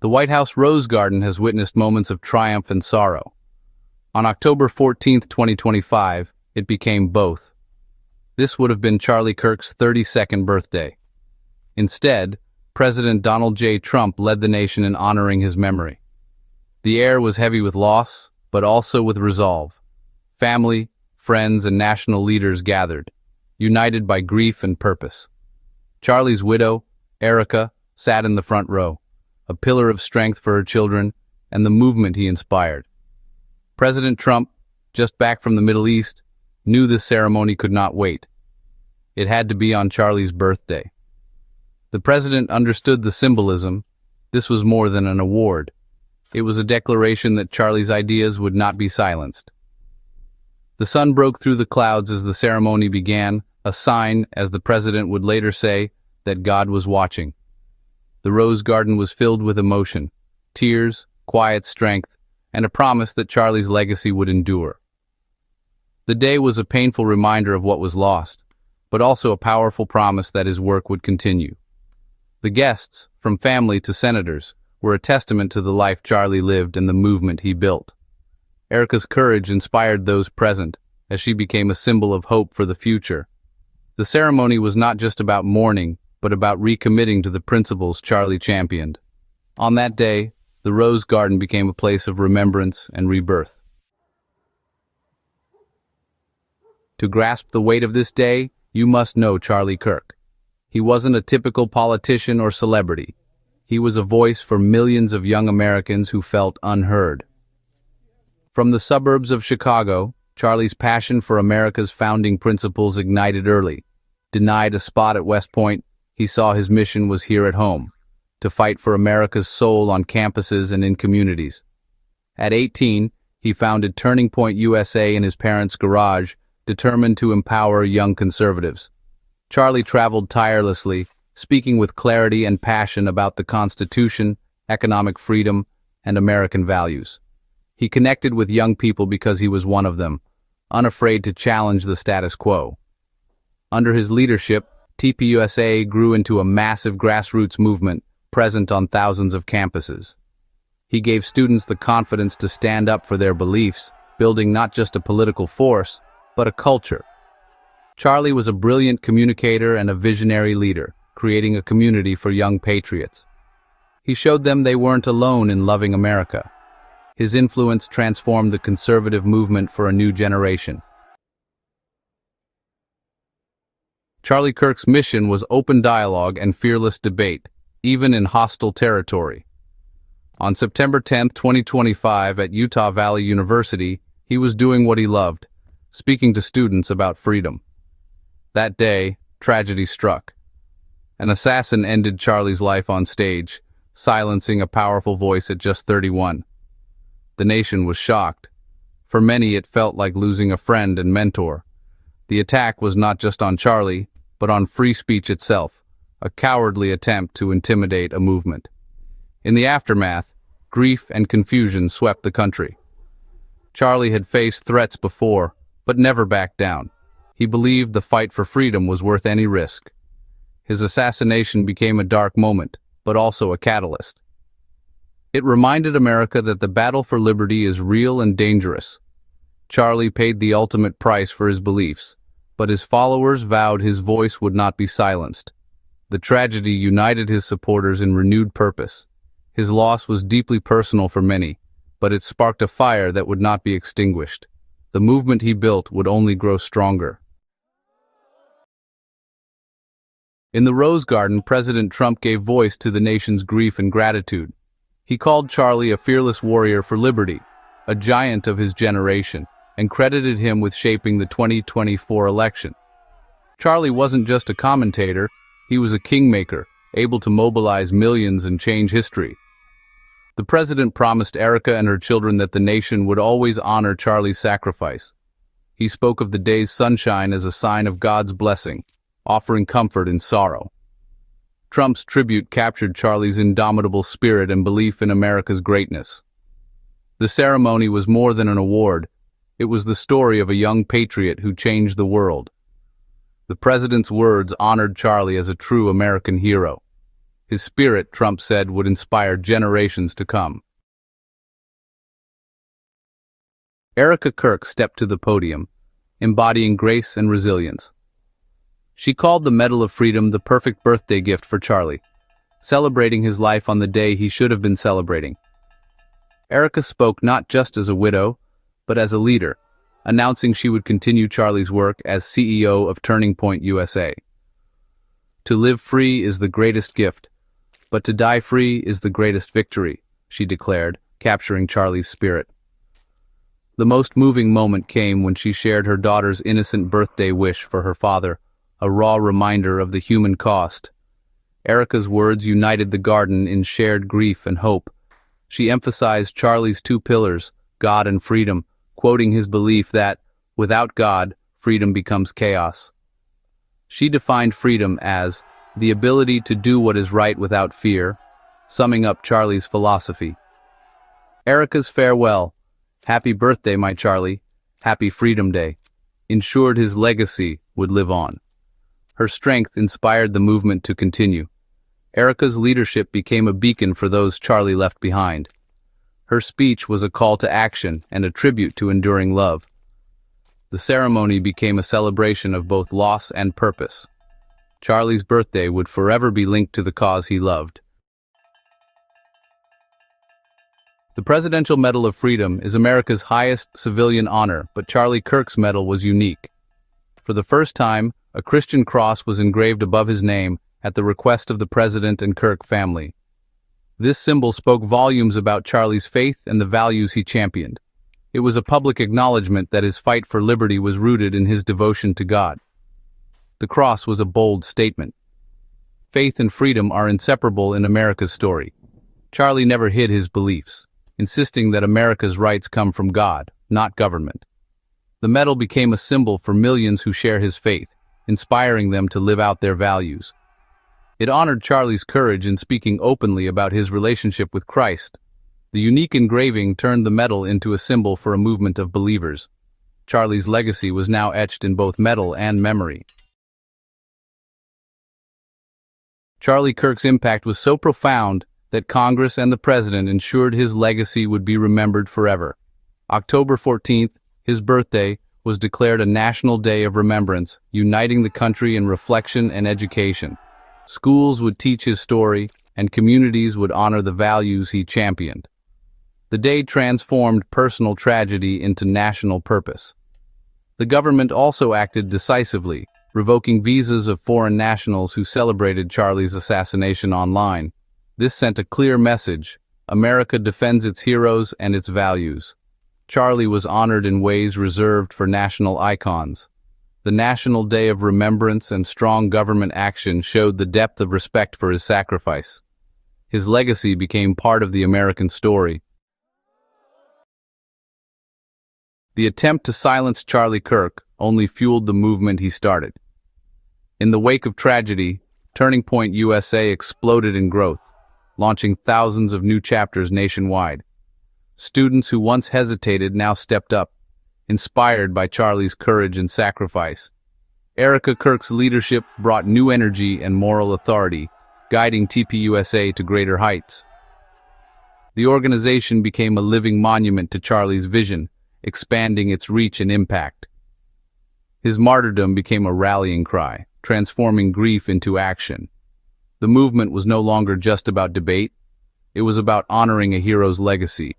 The White House Rose Garden has witnessed moments of triumph and sorrow. On October 14, 2025, it became both. This would have been Charlie Kirk's 32nd birthday. Instead, President Donald J. Trump led the nation in honoring his memory. The air was heavy with loss, but also with resolve. Family, friends, and national leaders gathered, united by grief and purpose. Charlie's widow, Erika, sat in the front row, a pillar of strength for her children and the movement he inspired. President Trump, just back from the Middle East, knew this ceremony could not wait. It had to be on Charlie's birthday. The president understood the symbolism. This was more than an award. It was a declaration that Charlie's ideas would not be silenced. The sun broke through the clouds as the ceremony began, a sign, as the president would later say, that God was watching. The Rose Garden was filled with emotion, tears, quiet strength, and a promise that Charlie's legacy would endure. The day was a painful reminder of what was lost, but also a powerful promise that his work would continue. The guests, from family to senators, were a testament to the life Charlie lived and the movement he built. Erika's courage inspired those present, as she became a symbol of hope for the future. The ceremony was not just about mourning, but about recommitting to the principles Charlie championed. On that day, the Rose Garden became a place of remembrance and rebirth. To grasp the weight of this day, you must know Charlie Kirk. He wasn't a typical politician or celebrity. He was a voice for millions of young Americans who felt unheard. From the suburbs of Chicago, Charlie's passion for America's founding principles ignited early. Denied a spot at West Point, he saw his mission was here at home, to fight for America's soul on campuses and in communities. At 18, he founded Turning Point USA in his parents' garage, determined to empower young conservatives. Charlie traveled tirelessly, speaking with clarity and passion about the Constitution, economic freedom, and American values. He connected with young people because he was one of them, unafraid to challenge the status quo. Under his leadership, tpusa grew into a massive grassroots movement present on thousands of campuses. He gave students the confidence to stand up for their beliefs, building not just a political force, but a culture. Charlie was a brilliant communicator and a visionary leader, creating a community for young patriots. He showed them they weren't alone in loving America. His influence transformed the conservative movement for a new generation. Charlie Kirk's mission was open dialogue and fearless debate, even in hostile territory. On September 10, 2025, at Utah Valley University, he was doing what he loved, speaking to students about freedom. That day, tragedy struck. An assassin ended Charlie's life on stage, silencing a powerful voice at just 31. The nation was shocked. For many, it felt like losing a friend and mentor. The attack was not just on Charlie, but on free speech itself, a cowardly attempt to intimidate a movement. In the aftermath, grief and confusion swept the country. Charlie had faced threats before, but never backed down. He believed the fight for freedom was worth any risk. His assassination became a dark moment, but also a catalyst. It reminded America that the battle for liberty is real and dangerous. Charlie paid the ultimate price for his beliefs, but his followers vowed his voice would not be silenced. The tragedy united his supporters in renewed purpose. His loss was deeply personal for many, but it sparked a fire that would not be extinguished. The movement he built would only grow stronger. In the Rose Garden, President Trump gave voice to the nation's grief and gratitude. He called Charlie a fearless warrior for liberty, a giant of his generation, and credited him with shaping the 2024 election. Charlie wasn't just a commentator, he was a kingmaker, able to mobilize millions and change history. The president promised Erika and her children that the nation would always honor Charlie's sacrifice. He spoke of the day's sunshine as a sign of God's blessing, offering comfort in sorrow. Trump's tribute captured Charlie's indomitable spirit and belief in America's greatness. The ceremony was more than an award. It was the story of a young patriot who changed the world. The president's words honored Charlie as a true American hero. His spirit, Trump said, would inspire generations to come. Erikakirk stepped to the podium, embodying grace and resilience. She called the Medal of Freedom the perfect birthday gift for Charlie, celebrating his life on the day he should have been celebrating. Erika spoke not just as a widow, but as a leader, announcing she would continue Charlie's work as CEO of Turning Point USA. To live free is the greatest gift, but to die free is the greatest victory, she declared, capturing Charlie's spirit. The most moving moment came when she shared her daughter's innocent birthday wish for her father, a raw reminder of the human cost. Erika's words united the garden in shared grief and hope. She emphasized Charlie's two pillars, God and freedom, quoting his belief that, without God, freedom becomes chaos. She defined freedom as the ability to do what is right without fear, summing up Charlie's philosophy. Erika's farewell, "Happy birthday, my Charlie, happy Freedom Day," ensured his legacy would live on. Her strength inspired the movement to continue. Erika's leadership became a beacon for those Charlie left behind. Her speech was a call to action and a tribute to enduring love. The ceremony became a celebration of both loss and purpose. Charlie's birthday would forever be linked to the cause he loved. The Presidential Medal of Freedom is America's highest civilian honor, but Charlie Kirk's medal was unique. For the first time, a Christian cross was engraved above his name at the request of the President and Kirk family. This symbol spoke volumes about Charlie's faith and the values he championed. It was a public acknowledgement that his fight for liberty was rooted in his devotion to God. The cross was a bold statement. Faith and freedom are inseparable in America's story. Charlie never hid his beliefs, insisting that America's rights come from God, not government. The medal became a symbol for millions who share his faith, inspiring them to live out their values. It honored Charlie's courage in speaking openly about his relationship with Christ. The unique engraving turned the medal into a symbol for a movement of believers. Charlie's legacy was now etched in both medal and memory. Charlie Kirk's impact was so profound that Congress and the President ensured his legacy would be remembered forever. October 14th, his birthday, was declared a national day of remembrance, uniting the country in reflection and education. Schools would teach his story, and communities would honor the values he championed. The day transformed personal tragedy into national purpose. The government also acted decisively, revoking visas of foreign nationals who celebrated Charlie's assassination online. This sent a clear message: America defends its heroes and its values. Charlie was honored in ways reserved for national icons. The National Day of Remembrance and strong government action showed the depth of respect for his sacrifice. His legacy became part of the American story. The attempt to silence Charlie Kirk only fueled the movement he started. In the wake of tragedy, Turning Point USA exploded in growth, launching thousands of new chapters nationwide. Students who once hesitated now stepped up, inspired by Charlie's courage and sacrifice. Erikakirk's leadership brought new energy and moral authority, guiding tpusa to greater heights. The organization became a living monument to Charlie's vision, expanding its reach and impact. His martyrdom became a rallying cry, transforming grief into action. The movement was no longer just about debate, it was about honoring a hero's legacy.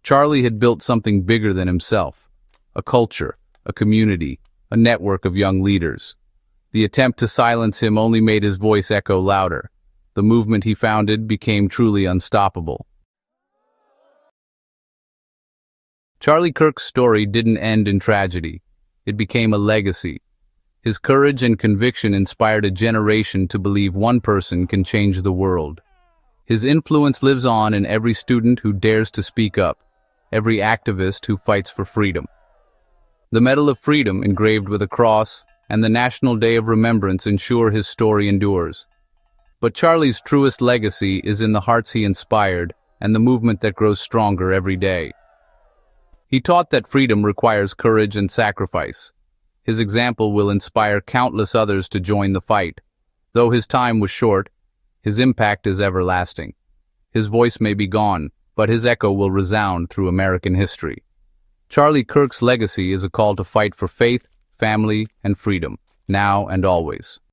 Charlie had built something bigger than himself: a culture, a community, a network of young leaders. The attempt to silence him only made his voice echo louder. The movement he founded became truly unstoppable. Charlie Kirk's story didn't end in tragedy. It became a legacy. His courage and conviction inspired a generation to believe one person can change the world. His influence lives on in every student who dares to speak up, every activist who fights for freedom. The Medal of Freedom, engraved with a cross, and the National Day of Remembrance ensure his story endures. But Charlie's truest legacy is in the hearts he inspired and the movement that grows stronger every day. He taught that freedom requires courage and sacrifice. His example will inspire countless others to join the fight. Though his time was short, His impact is everlasting. His voice may be gone, but his echo will resound through American history. Charlie Kirk's legacy is a call to fight for faith, family, and freedom, now and always.